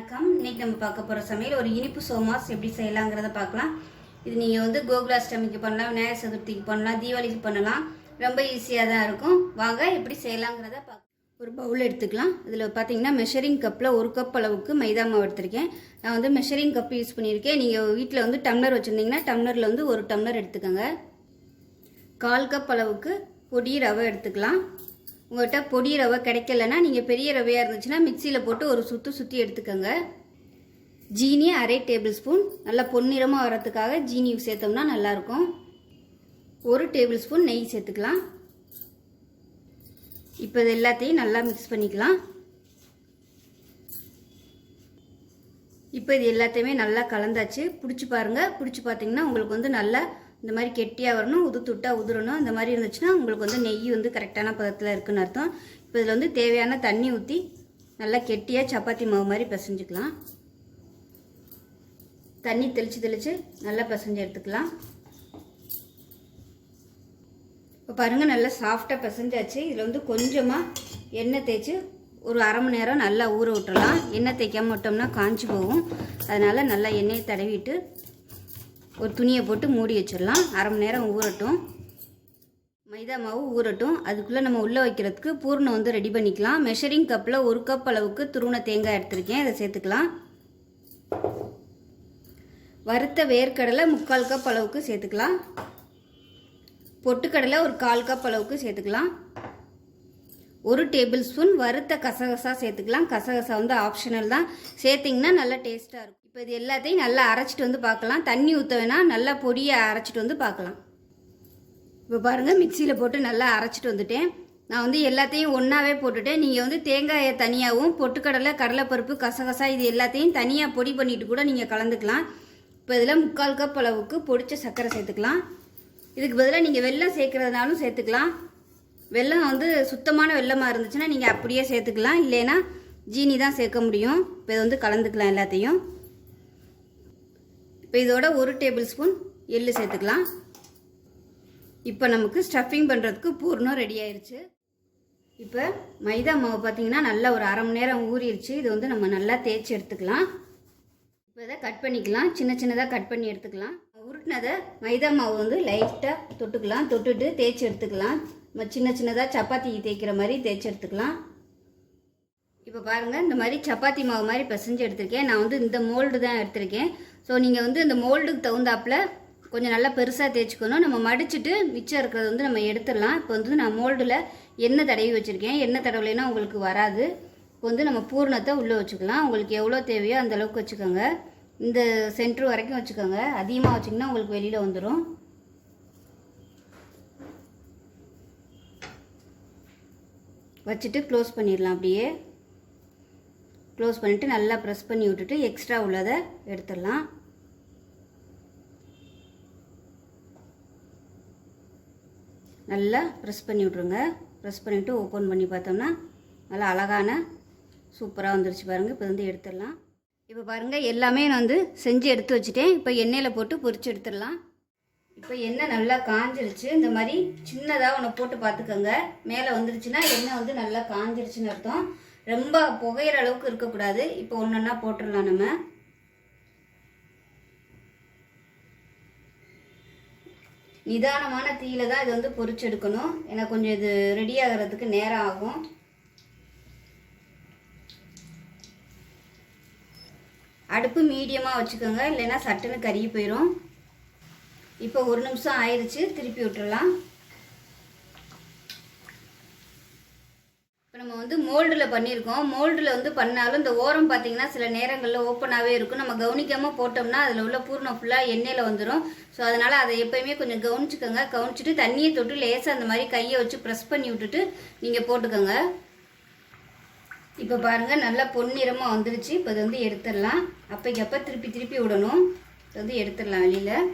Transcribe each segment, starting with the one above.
வணக்கம். இன்னைக்கு நம்ம பார்க்க போகிற சமையல் ஒரு இனிப்பு சோமாஸ் எப்படி செய்யலாங்கிறத பார்க்கலாம். இது நீங்கள் வந்து கோகுலாஷ்டமிக்கு பண்ணலாம், விநாயகர் சதுர்த்திக்கு பண்ணலாம், தீபாவளிக்கு பண்ணலாம். ரொம்ப ஈஸியாக தான் இருக்கும். வாங்க எப்படி செய்யலாங்கிறத பார்க்கலாம். ஒரு பவுல் எடுத்துக்கலாம். இதில் பார்த்தீங்கன்னா மெஷரிங் கப்பில் 1 கப் அளவுக்கு மைதா மாவு எடுத்திருக்கேன். நான் வந்து மெஷரிங் கப் யூஸ் பண்ணியிருக்கேன். நீங்கள் வீட்டில் வந்து டம்ளர் வச்சுருந்தீங்கன்னா டம்ளரில் வந்து 1 டம்ளர் எடுத்துக்கோங்க. 1/4 கப் அளவுக்கு பொடி ரவை எடுத்துக்கலாம். உங்கள்கிட்ட பொடி ரவை கிடைக்கலன்னா நீங்கள் பெரிய ரவையாக இருந்துச்சுன்னா மிக்சியில் போட்டு ஒரு சுற்றி எடுத்துக்கோங்க. ஜீனி 1/2 டேபிள் ஸ்பூன், நல்லா பொன்னிறமாக வரத்துக்காக ஜீனி சேர்த்தோம்னா நல்லாயிருக்கும். 1 டேபிள் ஸ்பூன் நெய் சேர்த்துக்கலாம். இப்போ இது எல்லாத்தையும் நல்லா மிக்ஸ் பண்ணிக்கலாம். இப்போ இது எல்லாத்தையுமே நல்லா கலந்தாச்சு. பிடிச்சி பாருங்கள். பிடிச்சி பார்த்தீங்கன்னா உங்களுக்கு வந்து நல்லா இந்த மாதிரி கெட்டியாக வரணும், உதுத்துட்டா உதுறணும். இந்த மாதிரி இருந்துச்சுன்னா உங்களுக்கு வந்து நெய் வந்து கரெக்டான பதத்தில் இருக்குன்னு அர்த்தம். இப்போ இதில் வந்து தேவையான தண்ணி ஊற்றி நல்லா கெட்டியாக சப்பாத்தி மாவு மாதிரி பிசைஞ்சிக்கலாம். தண்ணி தெளித்து நல்லா பிசைஞ்சு எடுத்துக்கலாம். இப்போ பாருங்கள் நல்லா சாஃப்டாக பிசைஞ்சாச்சு. இதில் வந்து கொஞ்சமாக எண்ணெய் தேய்ச்சி ஒரு 1/2 மணி நேரம் நல்லா ஊற விட்டுறலாம். எண்ணெய் தேய்க்காமல் விட்டோம்னா காஞ்சி போகும். அதனால் நல்லா எண்ணெயை தடவிட்டு ஒரு துணியை போட்டு மூடி வச்சிடலாம். 1/2 மணி நேரம் ஊறட்டும். மைதா மாவு ஊறட்டும். அதுக்குள்ளே நம்ம உள்ளே வைக்கிறதுக்கு பூர்ணம் வந்து ரெடி பண்ணிக்கலாம். மெஷரிங் கப்பில் 1 கப் அளவுக்கு துருவன தேங்காய் எடுத்திருக்கேன். இதை சேர்த்துக்கலாம். வறுத்த வேர்க்கடலை 3/4 கப் அளவுக்கு சேர்த்துக்கலாம். பொட்டுக்கடலை ஒரு 1/4 கப் அளவுக்கு சேர்த்துக்கலாம். 1 டேபிள் ஸ்பூன் வறுத்த கசகசா சேர்த்துக்கலாம். கசகசா வந்து ஆப்ஷனல் தான், சேர்த்திங்கன்னா நல்லா டேஸ்ட்டாக இருக்கும். இப்போ இது எல்லாத்தையும் நல்லா அரைச்சிட்டு வந்து பார்க்கலாம். தண்ணி ஊற்ற வேணால் நல்லா பொடியை அரைச்சிட்டு வந்து பார்க்கலாம். இப்போ பாருங்கள், மிக்சியில் போட்டு நல்லா அரைச்சிட்டு வந்துட்டேன். நான் வந்து எல்லாத்தையும் ஒன்றாவே போட்டுட்டேன். நீங்கள் வந்து தேங்காயை தனியாகவும் பொட்டுக்கடலை, கடலைப்பருப்பு, கசகசா இது எல்லாத்தையும் தனியாக பொடி பண்ணிட்டு கூட நீங்கள் கலந்துக்கலாம். இப்போ இதில் 3/4 கப் அளவுக்கு பொடிச்ச சர்க்கரை சேர்த்துக்கலாம். இதுக்கு பதிலாக நீங்கள் வெல்லம் சேர்க்குறதுனாலும் சேர்த்துக்கலாம். வெல்லம் வந்து சுத்தமான வெல்லமாக இருந்துச்சுன்னா நீங்கள் அப்படியே சேர்த்துக்கலாம். இல்லைன்னா ஜீனி தான் சேர்க்க முடியும். இப்போ இதை வந்து கலந்துக்கலாம் எல்லாத்தையும். இப்போ இதோட 1 டேபிள் ஸ்பூன் எள்ளு சேர்த்துக்கலாம். இப்போ நமக்கு ஸ்டஃபிங் பண்ணுறதுக்கு பூர்ணம் ரெடி ஆயிடுச்சு. இப்போ மைதா மாவு பார்த்தீங்கன்னா நல்லா ஒரு 1/2 மணி நேரம் ஊறிடுச்சு. இது வந்து நம்ம நல்லா தேய்ச்சி எடுத்துக்கலாம். இப்போ இதை கட் பண்ணிக்கலாம். சின்னதாக கட் பண்ணி எடுத்துக்கலாம். உருட்டினதை மைதா மாவு வந்து லைட்டாக தொட்டுக்கலாம். தொட்டுட்டு தேய்ச்சி எடுத்துக்கலாம். சின்னதாக சப்பாத்தி தேய்க்கிற மாதிரி தேய்ச்சி எடுத்துக்கலாம். இப்போ பாருங்கள், இந்த மாதிரி சப்பாத்தி மாவு மாதிரி பிசைஞ்சு எடுத்திருக்கேன். நான் வந்து இந்த மோல்டு தான் எடுத்திருக்கேன். ஸோ நீங்கள் வந்து இந்த மோல்டுக்கு தகுந்தாப்பில் கொஞ்சம் நல்லா பெருசாக தேய்ச்சிக்கணும். நம்ம மடிச்சுட்டு மிச்சம் இருக்கிறது வந்து நம்ம எடுத்துடலாம். இப்போ வந்து நான் மோல்டில் எண்ணெய் தடவி வச்சுருக்கேன். எண்ணெய் தடவிலைன்னா உங்களுக்கு வராது. இப்போ வந்து நம்ம பூர்ணத்தை உள்ளே வச்சுக்கலாம். உங்களுக்கு எவ்வளோ தேவையோ அந்த அளவுக்கு வச்சுக்கோங்க. இந்த சென்ட்ரு வரைக்கும் வச்சுக்கோங்க. அதிகமாக வச்சிங்கன்னா உங்களுக்கு வெளியில் வந்துடும். வச்சுட்டு க்ளோஸ் பண்ணிடலாம். அப்படியே க்ளோஸ் பண்ணிவிட்டு நல்லா ப்ரெஸ் பண்ணி விட்டுட்டு எக்ஸ்ட்ரா உள்ளதை எடுத்துடலாம். நல்லா ப்ரெஸ் பண்ணி விட்ருங்க. ப்ரெஸ் பண்ணிவிட்டு ஓப்பன் பண்ணி பார்த்தோம்னா நல்லா அழகான சூப்பராக வந்துருச்சு பாருங்கள். இப்போ வந்து எடுத்துடலாம். இப்போ பாருங்கள், எல்லாமே நான் வந்து செஞ்சு எடுத்து வச்சுட்டேன். இப்போ எண்ணெயில் போட்டு பொரிச்சு எடுத்துடலாம். இப்போ எண்ணெய் நல்லா காஞ்சிருச்சு. இந்த மாதிரி சின்னதாக ஒன்று போட்டு பார்த்துக்கோங்க. மேலே வந்துருச்சுன்னா எண்ணெய் வந்து நல்லா காஞ்சிருச்சுன்னு அர்த்தம். ரொம்ப புகையிற அளவுக்கு இருக்கக்கூடாது. இப்போ ஒன்றா போட்டுடலாம். நம்ம நிதானமான தீயில தான் இது வந்து பொரிச்சு எடுக்கணும். ஏன்னா கொஞ்சம் இது ரெடி ஆகிறதுக்கு நேரம் ஆகும். அடுப்பு மீடியமாக வச்சுக்கோங்க, இல்லைன்னா சட்டுன்னு கருகி போயிடும். இப்போ 1 நிமிஷம் ஆயிடுச்சு. திருப்பி விட்டுடலாம். இப்போ நம்ம வந்து மோல்டில் பண்ணியிருக்கோம். மோல்டில் வந்து பண்ணாலும் இந்த ஓரம் பார்த்தீங்கன்னா சில நேரங்களில் ஓப்பனாகவே இருக்கும். நம்ம கவனிக்காமல் போட்டோம்னா அதில் உள்ள பூர்ணம் ஃபுல்லாக எண்ணெயில் வந்துடும். ஸோ அதனால் அதை எப்போயுமே கொஞ்சம் கவனிச்சுக்கோங்க. கவனிச்சுட்டு தண்ணியை தொட்டு லேசாக அந்த மாதிரி கையை வச்சு ப்ரெஸ் பண்ணி விட்டுட்டு நீங்கள் போட்டுக்கோங்க. இப்போ பாருங்கள், நல்லா பொன்னிறமாக வந்துருச்சு. இப்போ இது வந்து எடுத்துடலாம். அப்போ திருப்பி விடணும். இது வந்து எடுத்துடலாம் வெளியில்.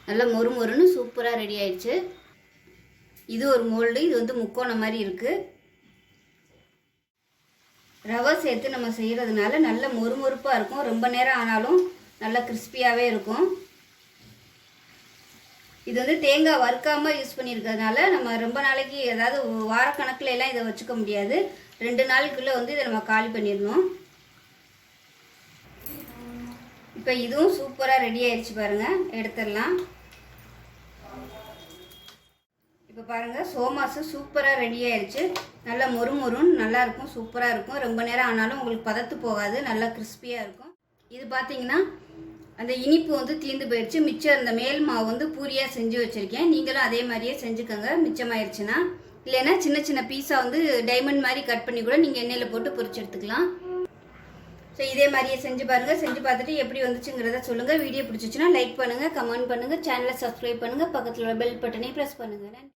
நல்லா மொறுன்னு சூப்பராக ரெடி ஆயிடுச்சு. இது ஒரு மோல்டு. இது வந்து முக்கோணம் மாதிரி இருக்குது. ரவை சேர்த்து நம்ம செய்கிறதுனால நல்ல மொறுமொறுப்பாக இருக்கும். ரொம்ப நேரம் ஆனாலும் நல்லா கிறிஸ்பியாகவே இருக்கும். இது வந்து தேங்காய் வறுக்காமல் யூஸ் பண்ணியிருக்கிறதுனால நம்ம ரொம்ப நாளைக்கு, அதாவது வாரக்கணக்கில் எல்லாம் இதை வச்சுக்க முடியாது. 2 நாளுக்குள்ளே வந்து இதை நம்ம காலி பண்ணிடணும். இப்போ இதுவும் சூப்பராக ரெடி ஆயிடுச்சு பாருங்கள், எடுத்துடலாம். இப்போ பாருங்கள் சோமாஸு சூப்பராக ரெடி ஆயிடுச்சு. நல்லா மொறுமொறுன்னு நல்லாயிருக்கும், சூப்பராக இருக்கும். ரொம்ப நேரம் ஆனாலும் உங்களுக்கு பதத்து போகாது, நல்லா கிறிஸ்பியாக இருக்கும். இது பார்த்தீங்கன்னா அந்த இனிப்பு வந்து தீர்ந்து போயிடுச்சு. மிச்சம் அந்த மேல் மாவு வந்து பூரியாக செஞ்சு வச்சுருக்கேன். நீங்களும் அதே மாதிரியே செஞ்சுக்கோங்க மிச்சமாயிருச்சுன்னா. இல்லைன்னா சின்ன சின்ன பீஸாக வந்து டைமண்ட் மாதிரி கட் பண்ணி கூட நீங்கள் எண்ணெயில் போட்டு பொரிச்சு எடுத்துக்கலாம். ஸோ இதே மாதிரியே செஞ்சு பாருங்கள். செஞ்சு பார்த்துட்டு எப்படி வந்துச்சுங்கிறத சொல்லுங்கள். வீடியோ பிடிச்சிச்சுன்னா லைக் பண்ணுங்கள், கமெண்ட் பண்ணுங்கள், சேனலை சப்ஸ்கிரைப் பண்ணுங்கள், பக்கத்தில் உள்ள பெல் பட்டனை ப்ரெஸ் பண்ணுங்கள்.